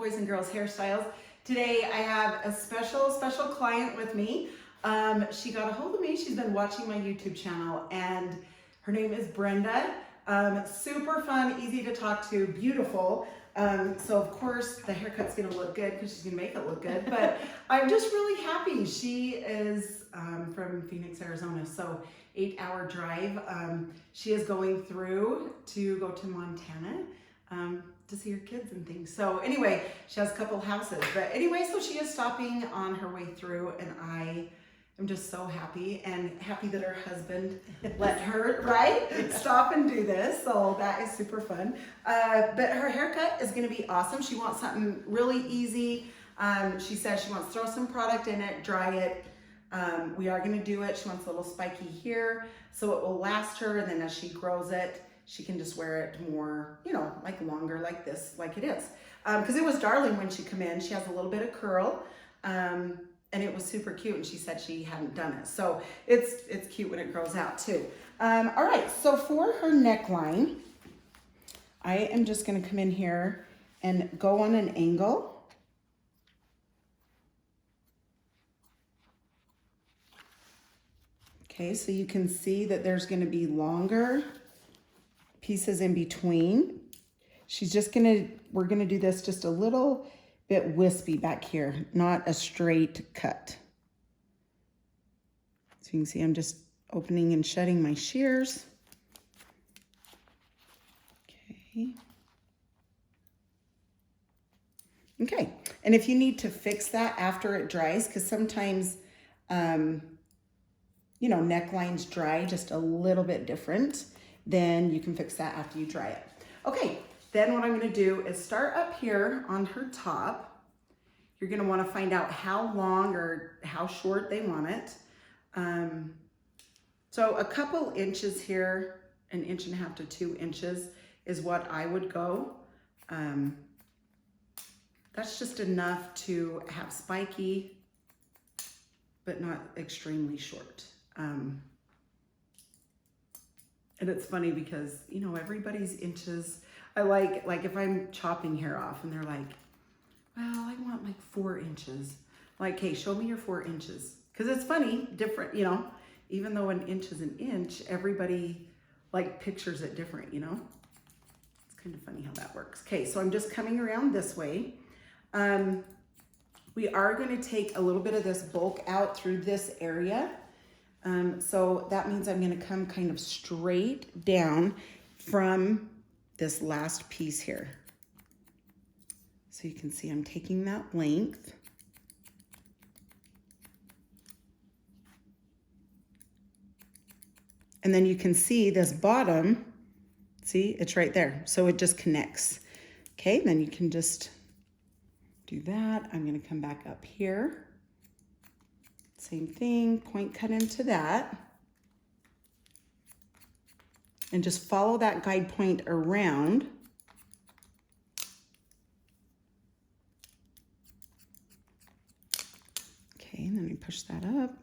Boys and Girls Hairstyles. Today I have a special client with me. She got a hold of me. She's been watching my YouTube channel and her name is Brenda. Super fun, easy to talk to, beautiful. So of course the haircut's gonna look good because she's gonna make it look good, but I'm just really happy. She is from Phoenix, Arizona, so 8-hour drive. She is going through to go to Montana to see her kids and things. So anyway, she has a couple houses, but anyway, so she is stopping on her way through, and I am just so happy that her husband let her, right, stop and do this. So that is super fun. But her haircut is gonna be awesome. She wants something really easy. She says she wants to throw some product in it, dry it. We are gonna do it. She wants a little spiky here so it will last her, and then as she grows it, she can just wear it more, you know, like longer like this, like it is. Because it was darling when she come in. She has a little bit of curl. And it was super cute, and she said she hadn't done it. So it's cute when it grows out too. All right, so for her neckline, I am just gonna come in here and go on an angle. Okay, so you can see that there's gonna be longer pieces in between. We're gonna do this just a little bit wispy back here, not a straight cut. So you can see I'm just opening and shutting my shears. Okay. Okay, and if you need to fix that after it dries, because sometimes, you know, necklines dry just a little bit different, then you can fix that after you dry it. Okay, then what I'm gonna do is start up here on her top. You're gonna wanna find out how long or how short they want it. So a couple inches here, 1.5 inches to 2 inches is what I would go. That's just enough to have spiky, but not extremely short. And it's funny because, you know, everybody's inches, I like if I'm chopping hair off and they're like, well, I want like 4 inches. Like, hey, show me your 4 inches. Because it's funny, different, you know, even though 1 inch is 1 inch, everybody like pictures it different, you know? It's kind of funny how that works. Okay, so I'm just coming around this way. We are going to take a little bit of this bulk out through this area. So that means I'm going to come kind of straight down from this last piece here. So you can see I'm taking that length. And then you can see this bottom, see, it's right there. So it just connects. Okay, then you can just do that. I'm going to come back up here. Same thing, point cut into that. And just follow that guide point around. Okay, and then we push that up.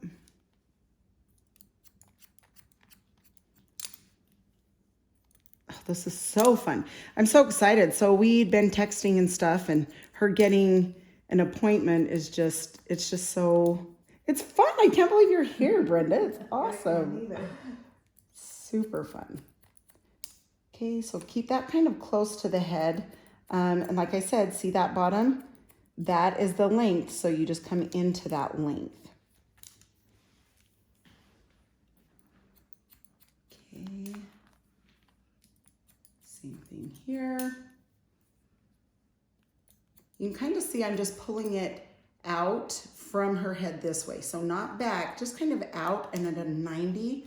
Oh, this is so fun. I'm so excited. So we'd been texting and stuff, and her getting an appointment is just, it's just so, it's fun. I can't believe you're here, Brenda. It's awesome. Super fun. Okay, so keep that kind of close to the head. And like I said, see that bottom? That is the length, so you just come into that length. Okay. Same thing here. You can kind of see I'm just pulling it out from her head this way. So not back, just kind of out and at a 90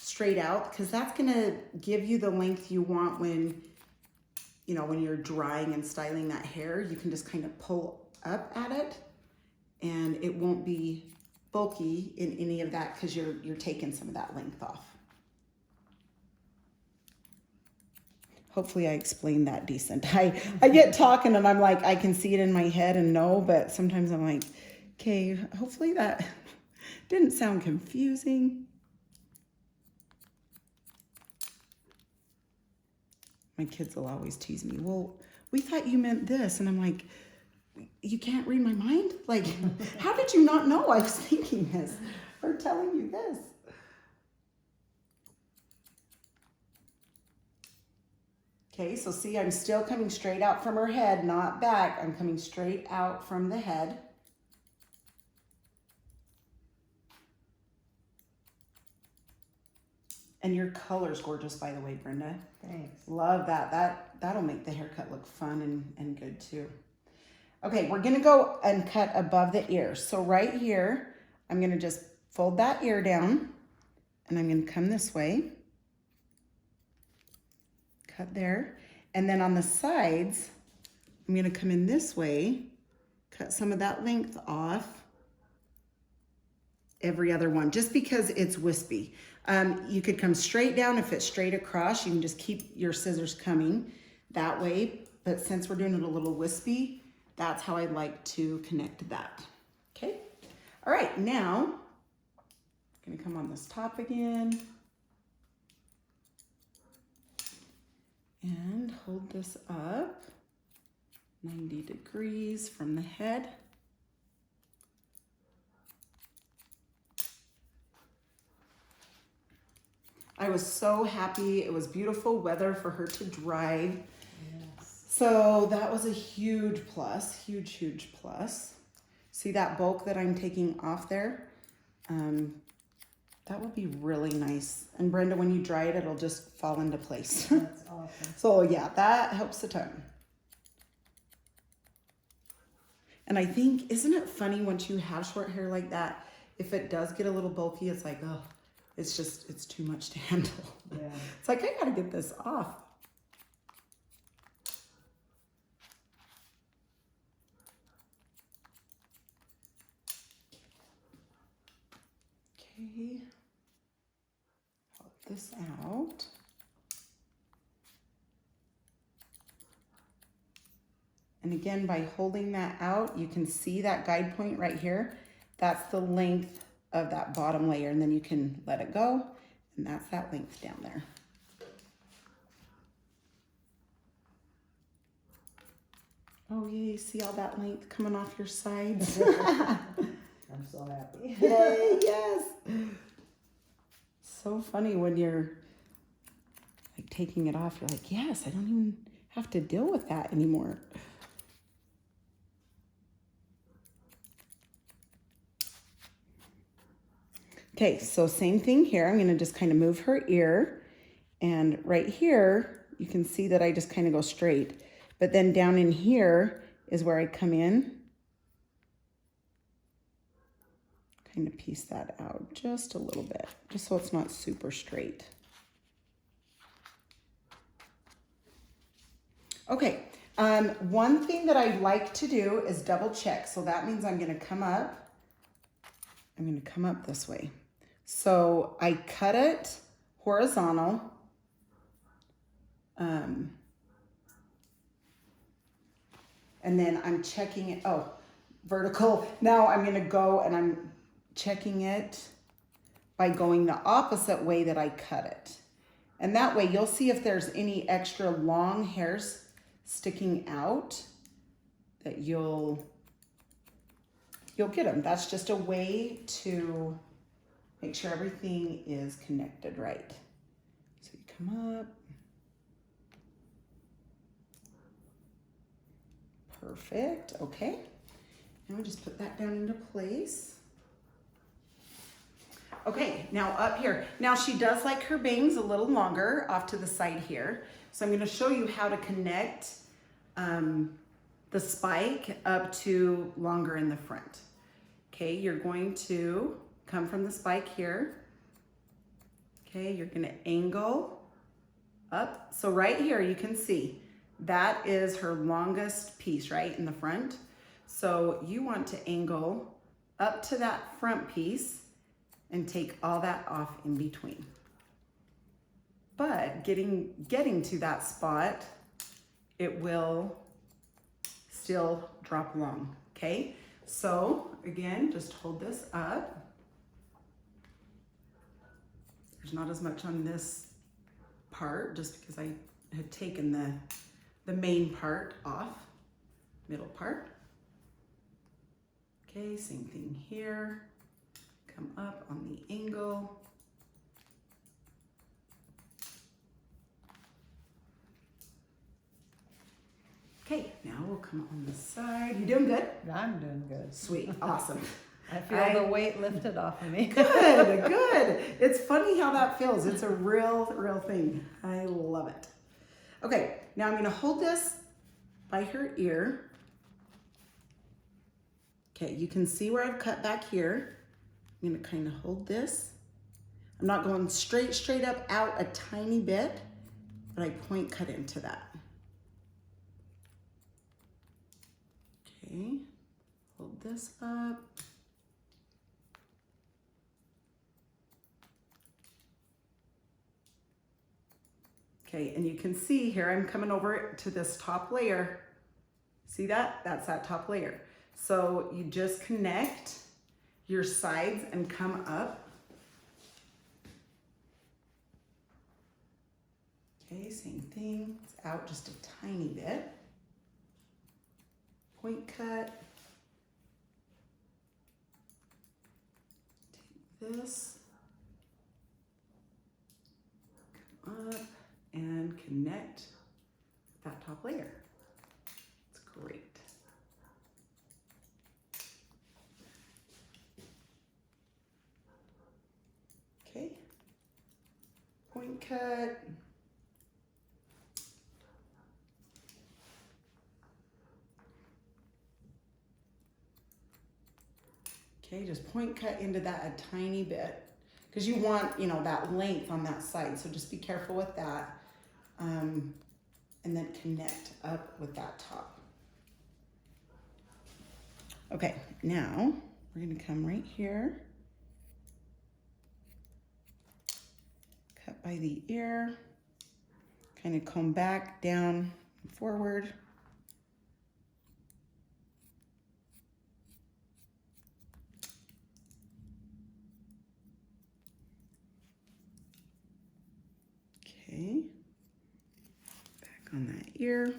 straight out, because that's gonna give you the length you want when, you know, when you're drying and styling that hair. You can just kind of pull up at it and it won't be bulky in any of that because you're taking some of that length off. Hopefully I explained that decent. I get talking and I'm like, I can see it in my head and no, but sometimes I'm like, okay, hopefully that didn't sound confusing. My kids will always tease me, well, we thought you meant this. And I'm like, you can't read my mind? Like, how did you not know I was thinking this or telling you this? Okay, so see, I'm still coming straight out from her head, not back. I'm coming straight out from the head. And your color's gorgeous, by the way, Brenda. Thanks. Love that. That'll make the haircut look fun and good too. Okay, we're gonna go and cut above the ear. So right here, I'm gonna just fold that ear down and I'm gonna come this way. Cut there. And then on the sides, I'm gonna come in this way, cut some of that length off. Every other one, just because it's wispy. You could come straight down. If it's straight across, you can just keep your scissors coming that way. But since we're doing it a little wispy, that's how I like to connect that. Okay. All right, now I'm gonna come on this top again and hold this up 90 degrees from the head. I was so happy. It was beautiful weather for her to drive. Yes. So that was a huge plus, huge plus. See that bulk that I'm taking off there? That would be really nice. And Brenda, when you dry it, it'll just fall into place. That's awesome. So yeah, that helps a ton. And I think, isn't it funny once you have short hair like that, if it does get a little bulky, it's like, oh, it's too much to handle. Yeah. It's like, I gotta get this off. Okay. Pop this out. And again, by holding that out, you can see that guide point right here. That's the length of that bottom layer, and then you can let it go, and that's that length down there. Oh yay, see all that length coming off your sides? I'm so happy. Yay, yes. So funny when you're like taking it off, you're like, yes, I don't even have to deal with that anymore. Okay, so same thing here. I'm gonna just kind of move her ear, and right here, you can see that I just kind of go straight. But then down in here is where I come in. Kind of piece that out just a little bit, just so it's not super straight. Okay, one thing that I like to do is double check. So that means I'm gonna come up this way. So I cut it horizontal. And then I'm checking it, vertical. Now I'm gonna go and I'm checking it by going the opposite way that I cut it. And that way you'll see if there's any extra long hairs sticking out that you'll get them. That's just a way to make sure everything is connected right. So you come up. Perfect, okay. Now I'll just put that down into place. Okay, now up here. Now she does like her bangs a little longer off to the side here. So I'm gonna show you how to connect the spike up to longer in the front. Okay, you're going to come from the spike here. Okay, you're gonna angle up. So right here you can see that is her longest piece right in the front. So you want to angle up to that front piece and take all that off in between. But getting to that spot, it will still drop long, okay? So again, just hold this up. There's not as much on this part just because I had taken the the main part off, middle part. Okay, same thing here. Come up on the angle. Okay, now we'll come on the side. You doing good? I'm doing good. Sweet, awesome. I feel the weight lifted off of me. Good, good. It's funny how that feels. It's a real thing. I love it. Okay, now I'm gonna hold this by her ear. Okay, you can see where I've cut back here. I'm gonna kind of hold this. I'm not going straight up out a tiny bit, but I point cut into that. Okay, hold this up. Okay, and you can see here, I'm coming over to this top layer. See that? That's that top layer. So you just connect your sides and come up. Okay, same thing. It's out just a tiny bit. Point cut. Take this. Come up and connect that top layer. It's great. Okay, point cut. Okay, just point cut into that a tiny bit because you want, you know, that length on that side. So just be careful with that. And then connect up with that top. Okay, now we're gonna come right here. Cut by the ear, kind of comb back, down, and forward. Okay, back on that ear.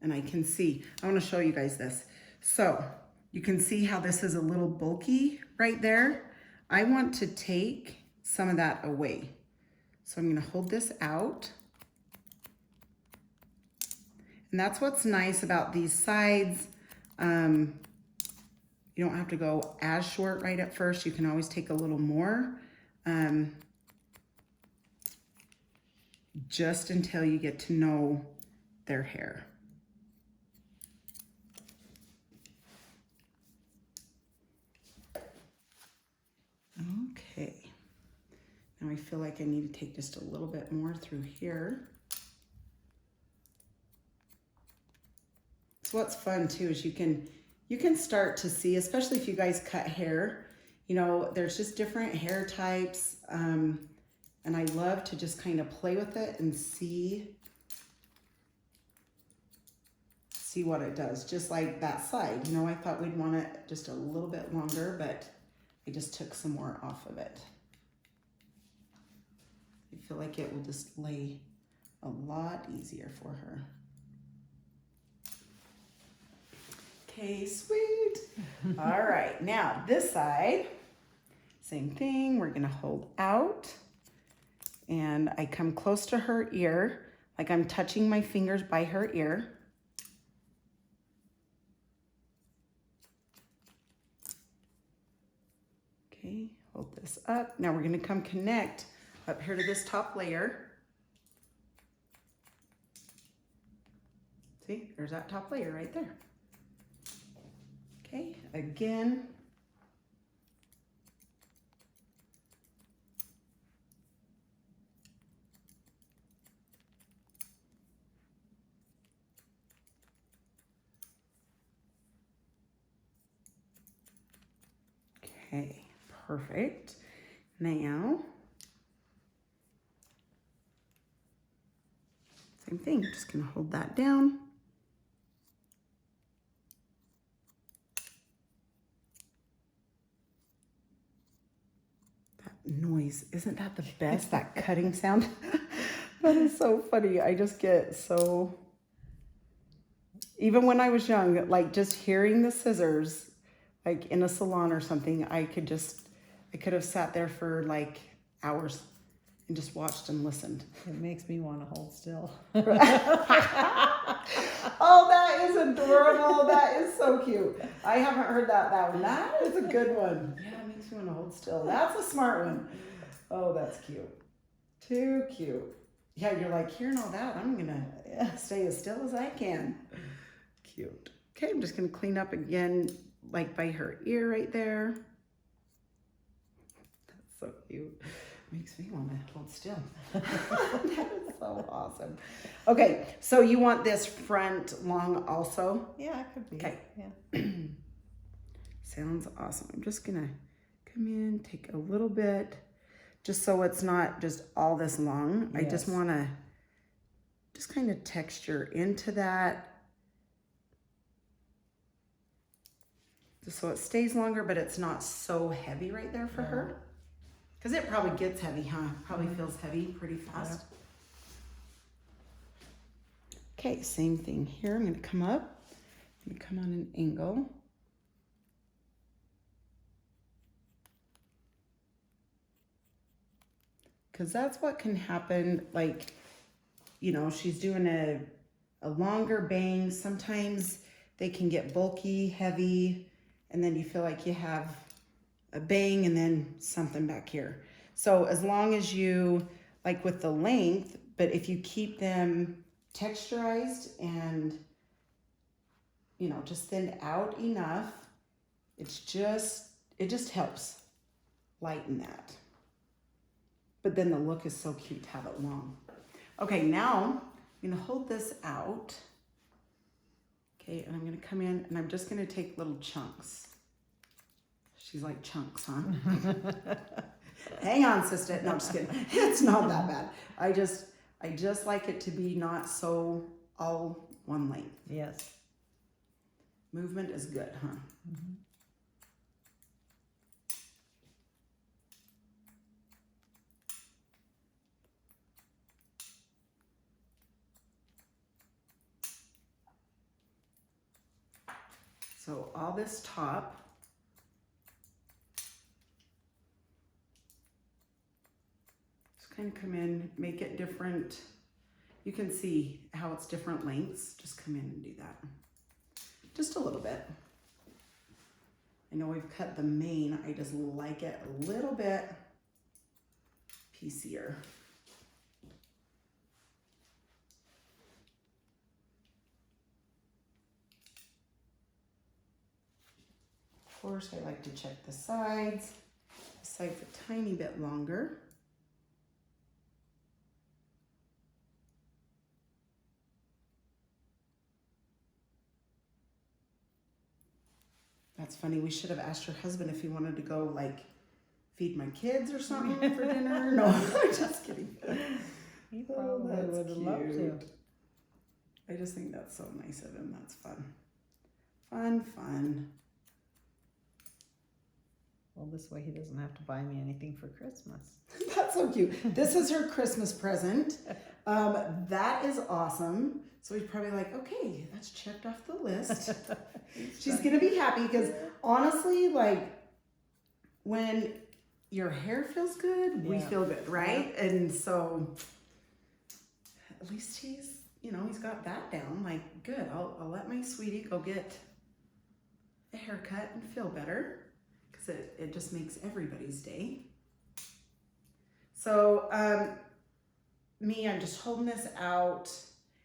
And I can see, I wanna show you guys this. So you can see how this is a little bulky right there. I want to take some of that away. So I'm gonna hold this out. And that's what's nice about these sides. You don't have to go as short right at first. You can always take a little more. Just until you get to know their hair. Okay, now I feel like I need to take just a little bit more through here. So what's fun too is you can start to see, especially if you guys cut hair, you know, there's just different hair types. And I love to just kind of play with it and see what it does. Just like that side, you know, I thought we'd want it just a little bit longer, but I just took some more off of it. I feel like it will just lay a lot easier for her. Okay, sweet. All right, now this side, same thing. We're gonna hold out and I come close to her ear, like I'm touching my fingers by her ear. Okay, hold this up. Now we're gonna come connect up here to this top layer. See, there's that top layer right there. Okay, again. Okay, perfect. Now, same thing, just gonna hold that down. That noise, isn't that the best, that cutting sound? That is so funny. I just get so, even when I was young, like just hearing the scissors, like in a salon or something, I could have sat there for like hours and just watched and listened. It makes me want to hold still. Oh, that is adorable. That is so cute. I haven't heard that one. That is a good one. Yeah, it makes me want to hold still. That's a smart one. Oh, that's cute. Too cute. Yeah, you're like, hearing all that, I'm going to stay as still as I can. Cute. Okay, I'm just going to clean up again, like by her ear right there. That's so cute. Makes me want to hold still. That is so awesome. Okay, so you want this front long also? Yeah, it could be. Okay. Yeah. Sounds awesome. I'm just going to come in, take a little bit, just so it's not just all this long. Yes. I just want to just kind of texture into that. Just so it stays longer, but it's not so heavy right there for her. Because it probably gets heavy, huh? Probably feels heavy pretty fast. Yeah. Okay, same thing here. I'm going to come up. I'm going to come on an angle. Because that's what can happen. Like, you know, she's doing a longer bang. Sometimes they can get bulky, heavy, and then you feel like you have a bang and then something back here. So as long as you, like with the length, but if you keep them texturized and, you know, just thinned out enough, it just helps lighten that. But then the look is so cute to have it long. Okay, now I'm gonna hold this out. Okay, and I'm gonna come in and I'm just gonna take little chunks. She's like, chunks, huh? Hang on, sister. No, I'm just kidding. It's not that bad. I just like it to be not so all one length. Yes. Movement is good, huh? Mm-hmm. So all this top, just kind of come in, make it different. You can see how it's different lengths. Just come in and do that. Just a little bit. I know we've cut the mane. I just like it a little bit piecier. Of course, I like to check the sides. The sides a tiny bit longer. That's funny. We should have asked your husband if he wanted to go like feed my kids or something for dinner. No, I'm just kidding. He probably would have loved to. I just think that's so nice of him. That's fun. Fun. Well, this way he doesn't have to buy me anything for Christmas. That's so cute. This is her Christmas present. That is awesome. So he's probably like, okay, that's checked off the list. She's going to be happy because honestly, like when your hair feels good, we feel good, right? Yeah. And so at least he's got that down. Like, good, I'll let my sweetie go get a haircut and feel better. It just makes everybody's day. So I'm just holding this out.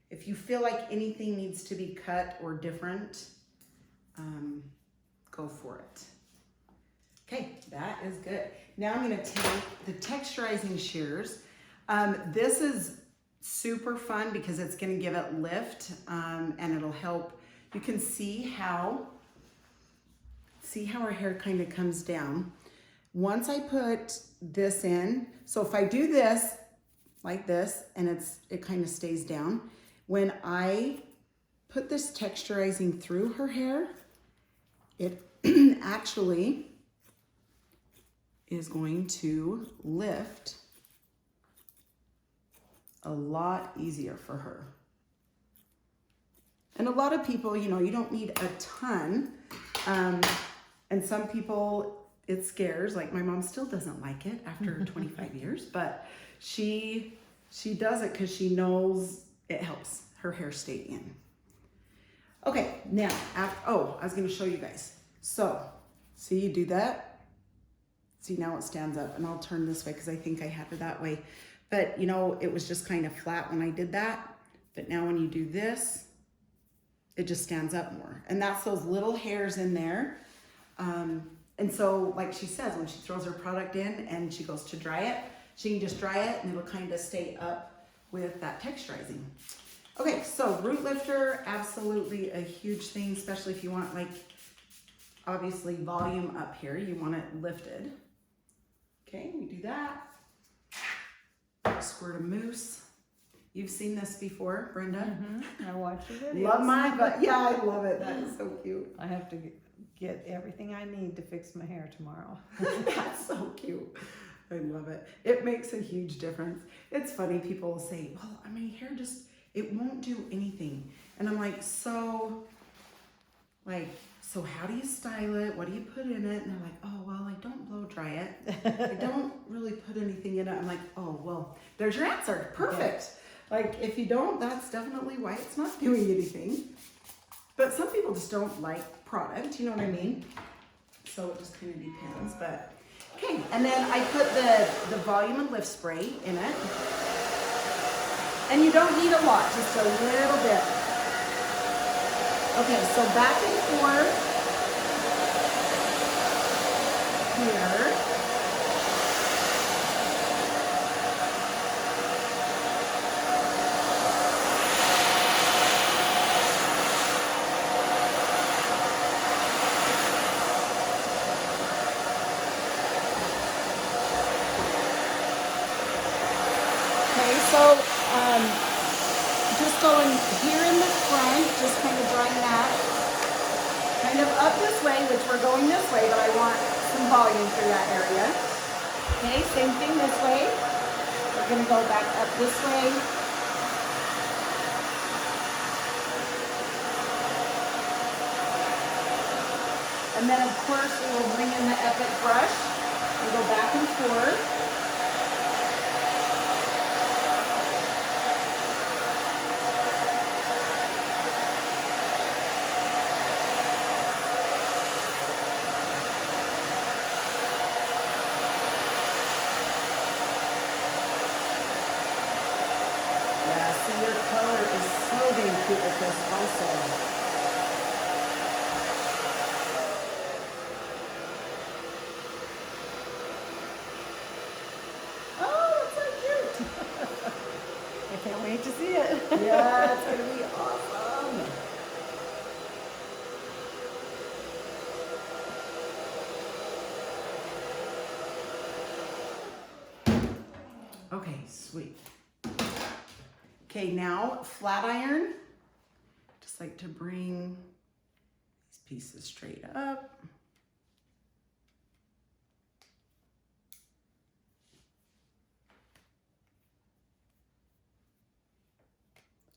If you feel like anything needs to be cut or different, go for it. Okay, that is good. Now I'm gonna take the texturizing shears. This is super fun because it's gonna give it lift and it'll help. You can see how our hair kind of comes down. Once I put this in, so if I do this like this and it kind of stays down, when I put this texturizing through her hair, it actually is going to lift a lot easier for her. And a lot of people, you know, you don't need a ton. And some people, it scares, like my mom still doesn't like it after 25 years, but she does it because she knows it helps her hair stay in. Okay, now, I was gonna show you guys. So, see you do that? See, now it stands up, and I'll turn this way because I think I had it that way. But you know, it was just kind of flat when I did that. But now when you do this, it just stands up more. And that's those little hairs in there. And so, like she says, when she throws her product in and she goes to dry it, she can just dry it and it'll kind of stay up with that texturizing. Okay, so root lifter, absolutely a huge thing, especially if you want, like, obviously volume up here. You want it lifted. Okay, we do that. Squirt of mousse. You've seen this before, Brenda? Mm-hmm. I watch your videos. Love mine, but yeah, I love it. That is so cute. I have to get everything I need to fix my hair tomorrow. That's so cute. I love it. It makes a huge difference. It's funny, people will say, well, I mean, hair just, it won't do anything. And I'm like, so how do you style it? What do you put in it? And they're like, oh, well, I don't blow dry it. I don't really put anything in it. I'm like, oh, well, there's your answer. Perfect. Like, if you don't, that's definitely why it's not doing anything. But some people just don't like product, you know what I mean? So it just kind of depends, but. Okay, and then I put the volume and lift spray in it. And you don't need a lot, just a little bit. Okay, so back and forth here. So just going here in the front, just kind of drawing that kind of up this way, which we're going this way, but I want some volume through that area. Okay, same thing this way. We're going to go back up this way. And then of course we will bring in the Epic brush and go back and forth. Your color is so dang cute with this also. Oh, it's so cute. I can't wait to see it. Yeah, it's going to be awesome. Okay, sweet. Okay, now flat iron. Just like to bring these pieces straight up.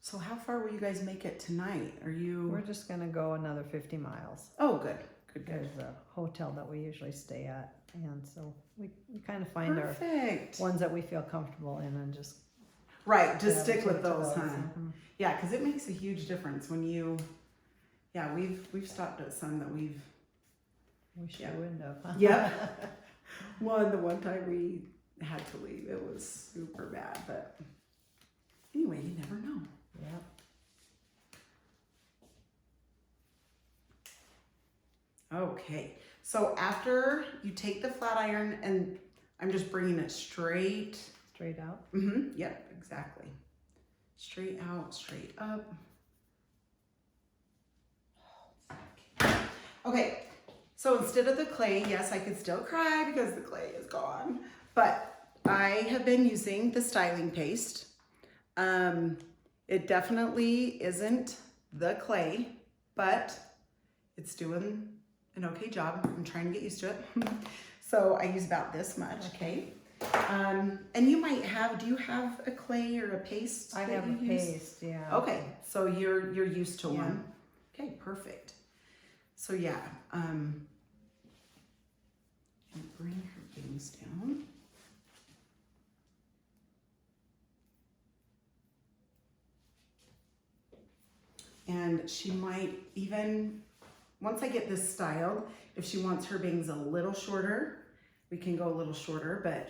So how far will you guys make it tonight? Are you? We're just gonna go another 50 miles. Oh, good, good, good. There's a hotel that we usually stay at, and so we kind of find Perfect. our ones that we feel comfortable in and just right, just stick with those, huh? Mm-hmm. Yeah, because it makes a huge difference when you. Yeah, we've stopped at some that we've. We sure wouldn't have. Yep. The one time we had to leave, it was super bad, but anyway, you never know. Yep. Okay, so after you take the flat iron, and I'm just bringing it straight. Straight out? Mm-hmm, yep, exactly. Straight out, straight up. Okay, so instead of the clay, yes, I could still cry because the clay is gone, but I have been using the styling paste. It definitely isn't the clay, but it's doing an okay job. I'm trying to get used to it. So I use about this much, okay? And you might have, do you have a clay or a paste? I that have a you use? paste, yeah. Okay, so you're used to Yeah. one. Okay, perfect. So yeah, and bring her wings down. And she might even, once I get this styled, if she wants her bangs a little shorter, we can go a little shorter, but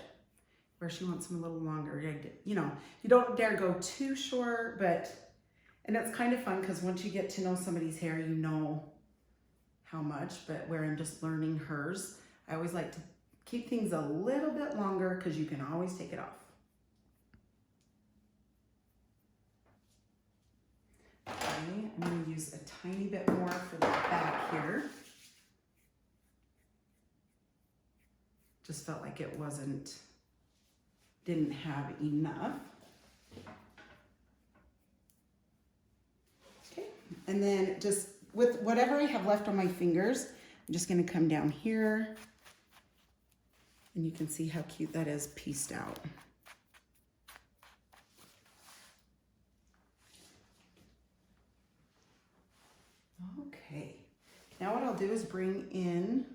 where she wants them a little longer, you know, you don't dare go too short, but, and it's kind of fun because once you get to know somebody's hair, you know how much, but where I'm just learning hers, I always like to keep things a little bit longer because you can always take it off. Okay, I'm going to use a tiny bit more for the back here. Just felt like it didn't have enough. Okay, and then just with whatever I have left on my fingers, I'm just going to come down here. And you can see how cute that is pieced out. Okay, now what I'll do is bring in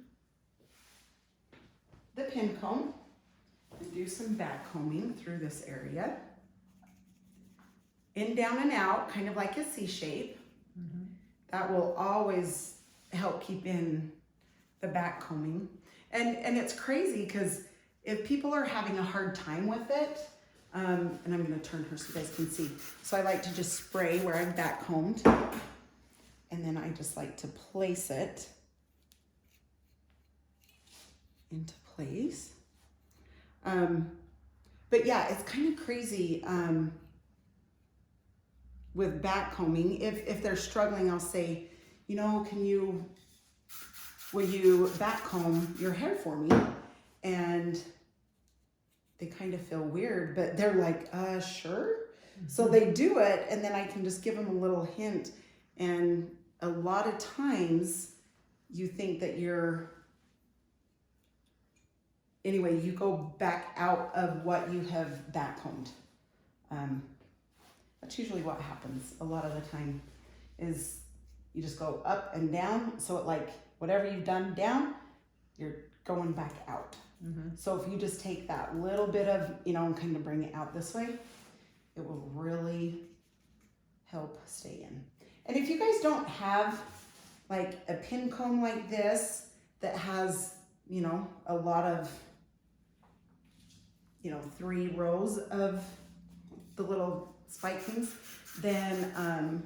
the pin comb and do some back combing through this area. In, down, and out, kind of like a C shape. Mm-hmm. That will always help keep in the back combing. And it's crazy because if people are having a hard time with it, and I'm gonna turn her so you guys can see. So I like to just spray where I've back combed. And then I just like to place it into place. But yeah, it's kind of crazy with back combing. If they're struggling, I'll say, you know, will you back comb your hair for me? And they kind of feel weird, but they're like, sure. Mm-hmm. So they do it, and then I can just give them a little hint. And a lot of times you think that anyway, you go back out of what you have back combed. That's usually what happens a lot of the time is you just go up and down. So it like, whatever you've done down, you're going back out. Mm-hmm. So if you just take that little bit of, you know, and kind of bring it out this way, it will really help stay in. And if you guys don't have like a pin comb like this that has, you know, a lot of, you know, 3 rows of the little spike things, then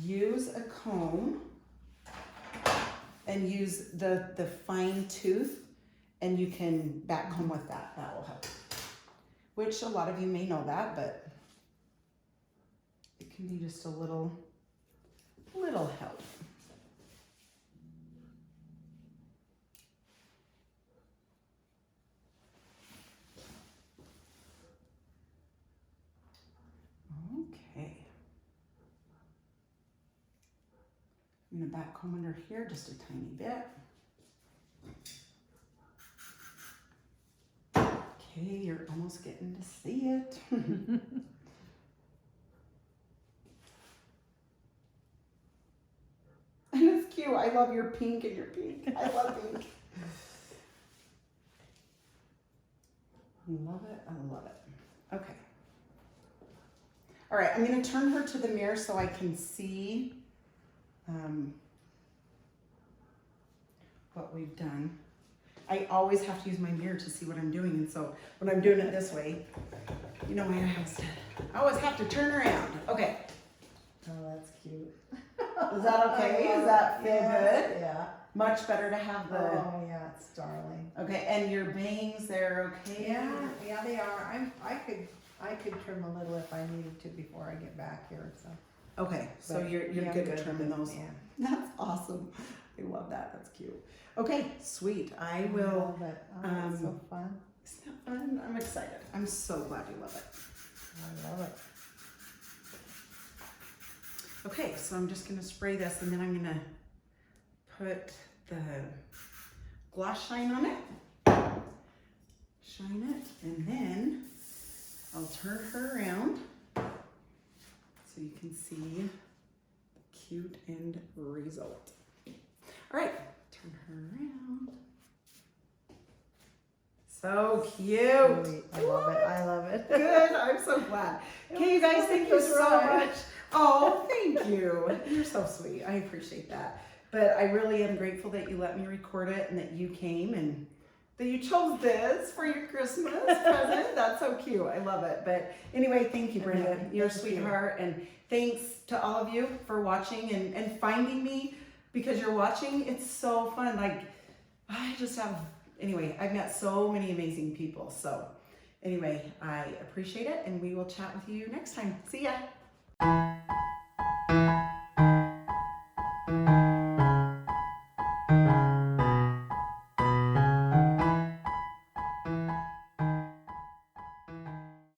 use a comb and use the fine tooth, and you can back comb with that. That will help. Which a lot of you may know that, but it can be just a little help. Okay. I'm gonna back comb under here just a tiny bit. Okay, you're almost getting to see it. And it's cute. I love your pink and your pink. I love pink. Love it. I love it. Okay. All right, I'm going to turn her to the mirror so I can see what we've done. I always have to use my mirror to see what I'm doing, and so when I'm doing it this way, you know, I always have to turn around. Okay. Oh, that's cute. Is that okay? Does that feel good? Yeah. Much better to have the... Oh, yeah, it's darling. Okay, and your bangs, they're okay? Yeah, they are. I could trim a little if I needed to before I get back here, so. Okay, so But you're yeah, good at trimming those. Yeah. That's awesome. I love that. That's cute. Okay, sweet. I will. love it. Oh, it's so fun. Isn't that fun? I'm excited. I'm so glad you love it. I love it. Okay, so I'm just gonna spray this, and then I'm gonna put the gloss shine on it. shine it, and then I'll turn her around so you can see the cute end result. All right, turn her around. So cute. I love it. I love it. Good, I'm so glad. Okay, you guys, thank you so much. Oh, thank you. You're so sweet. I appreciate that. But I really am grateful that you let me record it and that you came and that you chose this for your Christmas present. That's so cute. I love it. But anyway, thank you, Brenda. You're a sweetheart. And thanks to all of you for watching and finding me because you're watching. It's so fun. Like, I just have, anyway, I've met so many amazing people. So anyway, I appreciate it and we will chat with you next time. See ya.